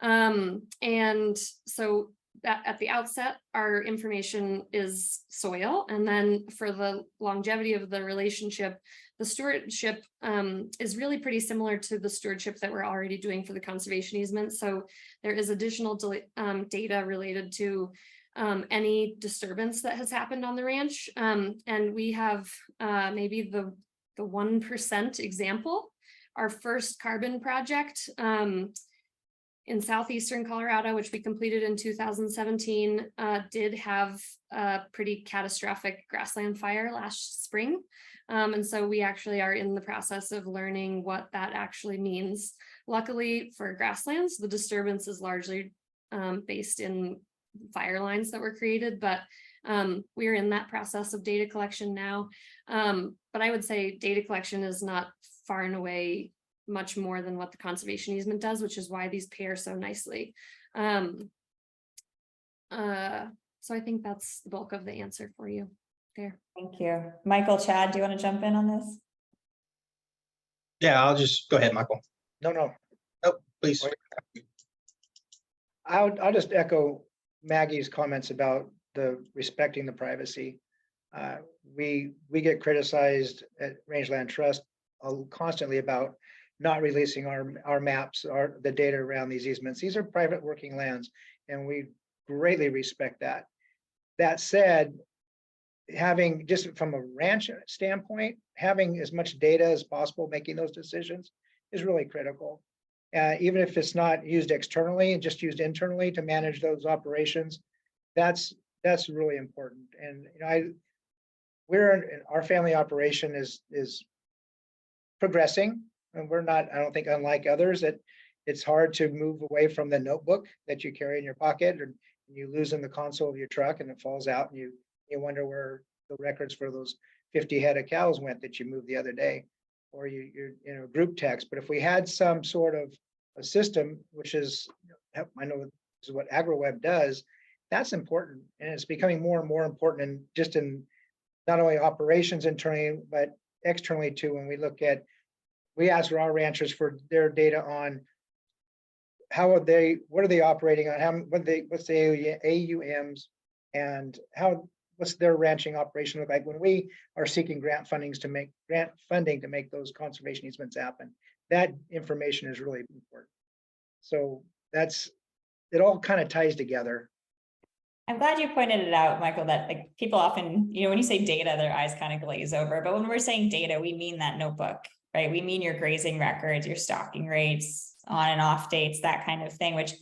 S2: And so that at the outset, our information is soil. And then for the longevity of the relationship, the stewardship is really pretty similar to the stewardship that we're already doing for the conservation easement. So there is additional data related to any disturbance that has happened on the ranch. And we have maybe the 1% example. Our first carbon project in southeastern Colorado, which we completed in 2017, did have a pretty catastrophic grassland fire last spring. And so we actually are in the process of learning what that actually means. Luckily for grasslands, the disturbance is largely based in fire lines that were created, but we're in that process of data collection now. But I would say data collection is not far and away much more than what the conservation easement does, which is why these pair so nicely. So I think that's the bulk of the answer for you there.
S1: Thank you. Michael, Chad, do you want to jump in on this?
S4: Yeah, I'll just go ahead, Michael.
S3: No.
S4: Oh, please.
S3: I'll just echo Maggie's comments about the respecting the privacy. We get criticized at Rangeland Trust constantly about not releasing our maps, the data around these easements. These are private working lands, and we greatly respect that. That said, having, just from a ranch standpoint, having as much data as possible, making those decisions is really critical. Even if it's not used externally and just used internally to manage those operations, that's really important. And our family operation is progressing, and we're not, I don't think, unlike others, that it's hard to move away from the notebook that you carry in your pocket, or you lose in the console of your truck and it falls out, and you wonder where the records for those 50 head of cows went that you moved the other day, or you're in a group text. But if we had some sort of a system, which is, I know this is what AgriWebb does, that's important, and it's becoming more and more important, and just in not only operations internally but externally too. When we ask our ranchers for their data on what are they operating on, what's the AUMs, and what's their ranching operation look like when we are seeking grant funding to make those conservation easements happen. That information is really important. So it all kind of ties together.
S1: I'm glad you pointed it out, Michael, that like people often, when you say data, their eyes kind of glaze over. But when we're saying data, we mean that notebook, right? We mean your grazing records, your stocking rates, on and off dates, that kind of thing, which,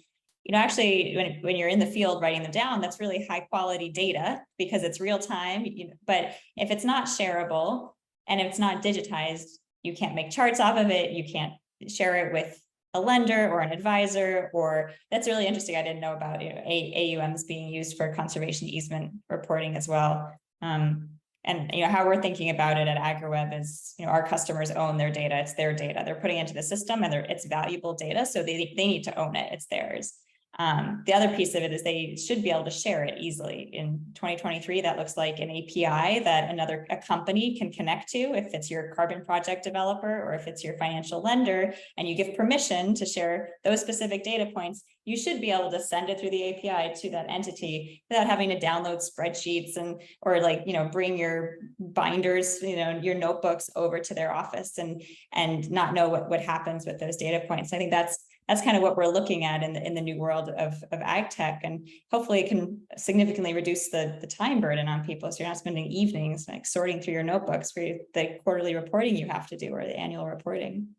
S1: actually, when you're in the field writing them down, that's really high quality data because it's real time. But if it's not shareable and if it's not digitized, you can't make charts off of it. You can't share it with a lender or an advisor, or that's really interesting. I didn't know about AUMs being used for conservation easement reporting as well. And how we're thinking about it at AgriWebb is, our customers own their data. It's their data. They're putting it into the system, and it's valuable data. So they need to own it. It's theirs. The other piece of it is they should be able to share it easily. In 2023, that looks like an API that a company can connect to if it's your carbon project developer or if it's your financial lender, and you give permission to share those specific data points. You should be able to send it through the API to that entity without having to download spreadsheets or bring your binders, your notebooks over to their office and not know what happens with those data points. I think that's kind of what we're looking at in the new world of ag tech, and hopefully it can significantly reduce the time burden on people. So you're not spending evenings like sorting through your notebooks for the quarterly reporting you have to do or the annual reporting.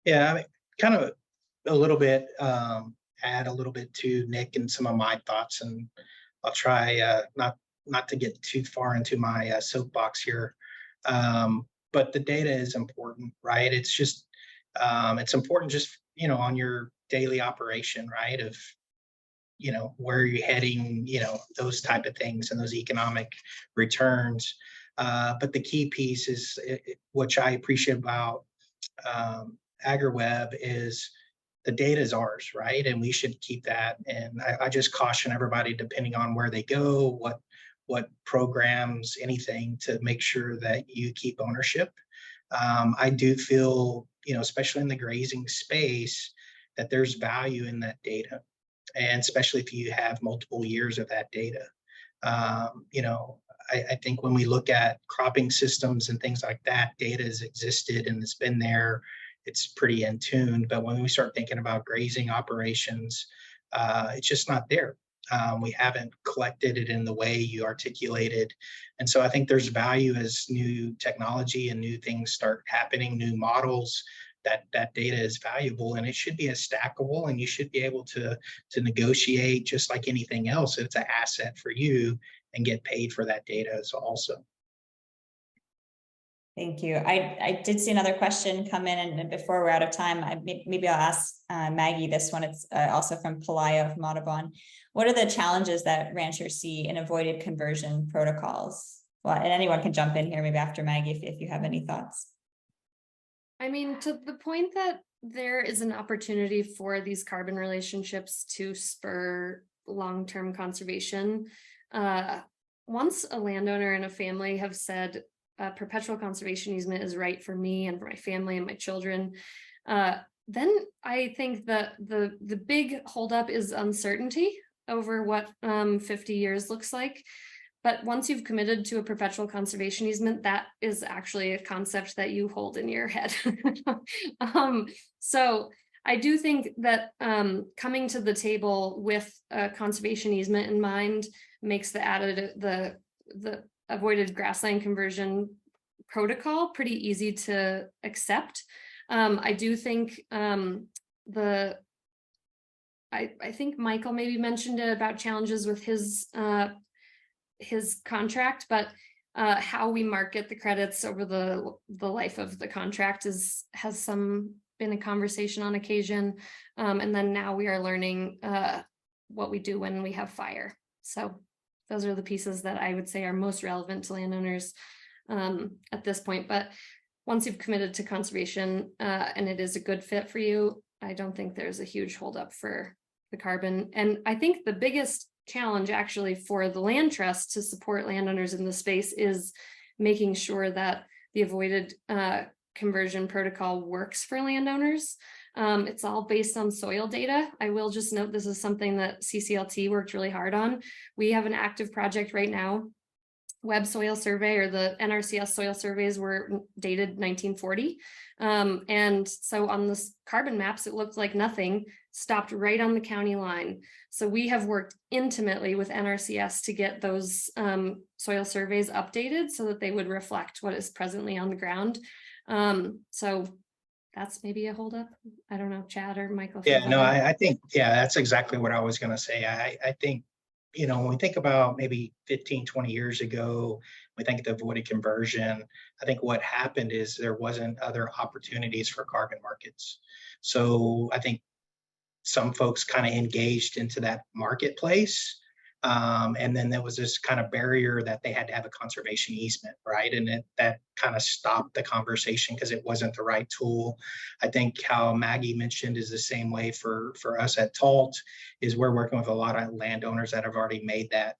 S4: Yeah, I mean, kind of a little bit, add a little bit to Nick and some of my thoughts, and I'll try not to get too far into my soapbox here. But the data is important, right? It's just it's important just on your daily operation, right? Of where you're heading, those type of things and those economic returns. But the key piece is, which I appreciate about AgriWebb, is the data is ours, right? And we should keep that. And I just caution everybody, depending on where they go, what programs, anything to make sure that you keep ownership. I do feel, especially in the grazing space, that there's value in that data, and especially if you have multiple years of that data. I think when we look at cropping systems and things like that, data has existed and it's been there. It's pretty in tune. But when we start thinking about grazing operations, it's just not there. We haven't collected it in the way you articulated. And so I think there's value as new technology and new things start happening, new models, that data is valuable, and it should be as stackable, and you should be able to negotiate just like anything else. It's an asset for you and get paid for that data also.
S1: Thank you. I did see another question come in, and before we're out of time, maybe I'll ask Maggie this one. It's also from Pelaya of Montalban. What are the challenges that ranchers see in avoided conversion protocols? Well, and anyone can jump in here, maybe after Maggie, if you have any thoughts.
S2: I mean, to the point that there is an opportunity for these carbon relationships to spur long-term conservation. Once a landowner and a family have said perpetual conservation easement is right for me and for my family and my children, then I think that the big holdup is uncertainty over what 50 years looks like. But once you've committed to a perpetual conservation easement, that is actually a concept that you hold in your head. So I do think that coming to the table with a conservation easement in mind makes the avoided grassland conversion protocol pretty easy to accept. I do think I think Michael maybe mentioned it about challenges with his contract, but how we market the credits over the life of the contract has been a conversation on occasion. And then now we are learning what we do when we have fire. So those are the pieces that I would say are most relevant to landowners at this point. But once you've committed to conservation and it is a good fit for you, I don't think there's a huge holdup for the carbon. And I think the biggest challenge actually for the land trust to support landowners in the space is making sure that the avoided conversion protocol works for landowners. It's all based on soil data. I will just note this is something that CCLT worked really hard on. We have an active project right now. Webb soil survey, or the NRCS soil surveys, were dated 1940. And so on the carbon maps, it looked like nothing, stopped right on the county line. So we have worked intimately with NRCS to get those soil surveys updated so that they would reflect what is presently on the ground. So that's maybe a holdup. I don't know, Chad or Michael.
S4: Yeah, no, I think, that's exactly what I was going to say. I think, when we think about maybe 15, 20 years ago, we think of the avoided conversion. I think what happened is there wasn't other opportunities for carbon markets. So I think some folks kind of engaged into that marketplace. And then there was this kind of barrier that they had to have a conservation easement, right? And that kind of stopped the conversation because it wasn't the right tool. I think how Maggie mentioned is the same way for us at TALT, is we're working with a lot of landowners that have already made that,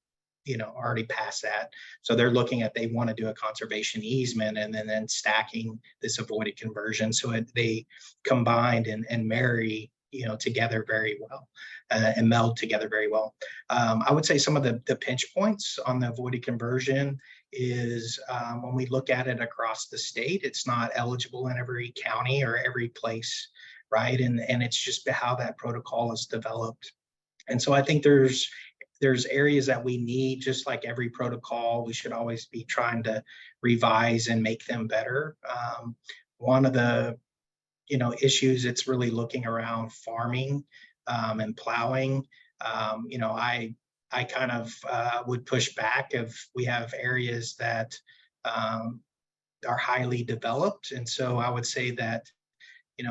S4: already passed that. So they're looking at, they want to do a conservation easement and then stacking this avoided conversion. So they combined and marry together very well and meld together very well. I would say some of the pinch points on the avoided conversion is when we look at it across the state, it's not eligible in every county or every place, right? And it's just how that protocol is developed. And so I think there's areas that we need, just like every protocol, we should always be trying to revise and make them better. One of the issues, it's really looking around farming and plowing. I kind of would push back if we have areas that are highly developed. And so I would say that,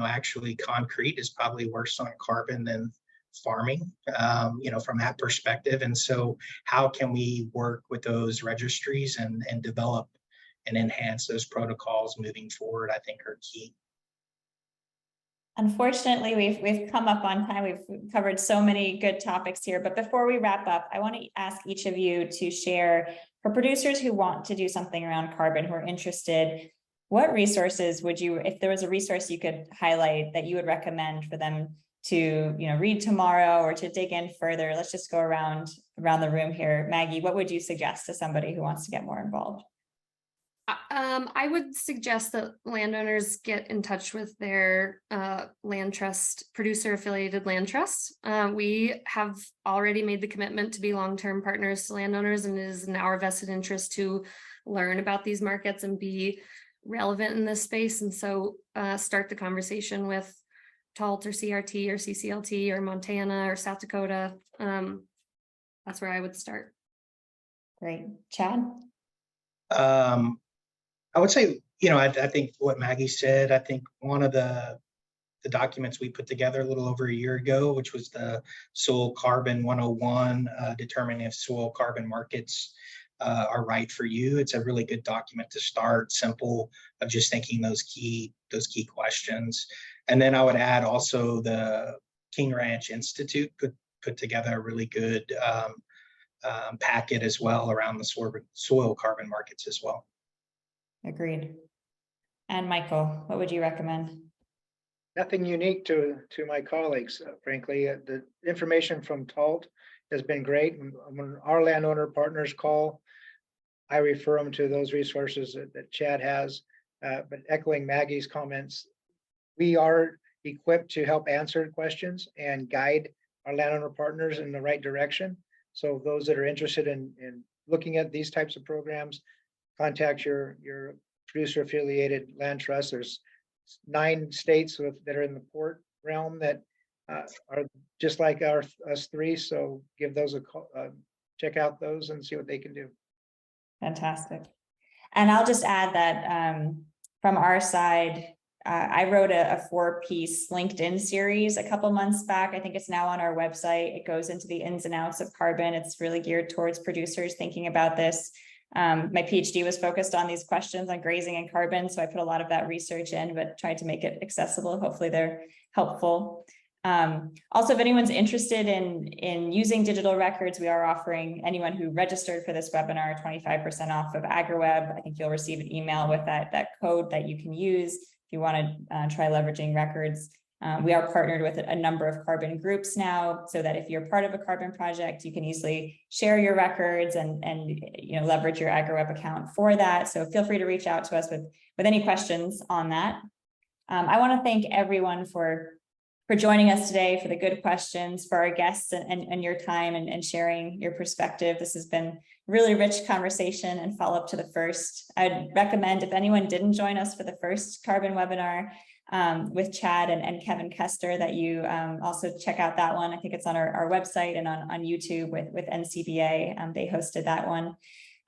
S4: actually concrete is probably worse on carbon than farming, from that perspective. And so how can we work with those registries and develop and enhance those protocols moving forward, I think are key.
S1: Unfortunately, we've come up on time. We've covered so many good topics here, but before we wrap up, I want to ask each of you to share For producers who want to do something around carbon, who are interested, what resources would you, if there was a resource you could highlight that you would recommend for them to, read tomorrow or to dig in further? Let's just go around the room here. Maggie, what would you suggest to somebody who wants to get more involved?
S2: I would suggest that landowners get in touch with their land trust, producer affiliated land trust. We have already made the commitment to be long-term partners to landowners, and it is in our vested interest to learn about these markets and be relevant in this space. And so start the conversation with TALT or CRT or CCLT or Montana or South Dakota. That's where I would start.
S1: Great. Chad?
S4: I would say, I think what Maggie said, I think one of the documents we put together a little over a year ago, which was the Soil Carbon 101, determining if soil carbon markets are right for you. It's a really good document to start, simple, of just thinking those key questions. And then I would add also the King Ranch Institute put together a really good packet as well around the soil carbon markets as well.
S1: Agreed. And Michael, what would you recommend?
S3: Nothing unique to my colleagues, frankly. The information from TALT has been great. When our landowner partners call, I refer them to those resources that Chad has. But echoing Maggie's comments, we are equipped to help answer questions and guide our landowner partners in the right direction. So those that are interested in looking at these types of programs, contact your producer affiliated land trust. There's 9 states that are in the port realm that are just like us 3. So give those a call, check out those and see what they can do.
S1: Fantastic. And I'll just add that from our side, I wrote a 4-piece LinkedIn series a couple months back. I think it's now on our website. It goes into the ins and outs of carbon. It's really geared towards producers thinking about this. My PhD was focused on these questions on grazing and carbon, so I put a lot of that research in, but tried to make it accessible. Hopefully they're helpful. Also, if anyone's interested in using digital records, we are offering anyone who registered for this webinar 25% off of AgriWebb. I think you'll receive an email with that code that you can use if you want to try leveraging records. We are partnered with a number of carbon groups now, so that if you're part of a carbon project, you can easily share your records and leverage your AgriWebb account for that. So feel free to reach out to us with any questions on that. I want to thank everyone for joining us today, for the good questions, for our guests and your time and sharing your perspective. This has been really rich conversation and follow up to the first. I'd recommend, if anyone didn't join us for the first carbon webinar with Chad and Kevin Kester, that you also check out that one. I think it's on our website and on YouTube with NCBA. They hosted that one.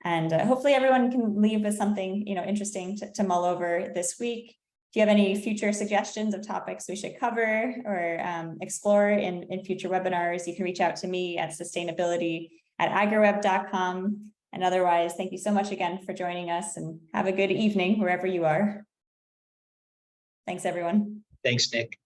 S1: And hopefully everyone can leave with something interesting to mull over this week. If you have any future suggestions of topics we should cover or explore in future webinars, you can reach out to me at sustainability@agriwebb.com. And otherwise, thank you so much again for joining us, and have a good evening wherever you are. Thanks, everyone.
S4: Thanks, Nick.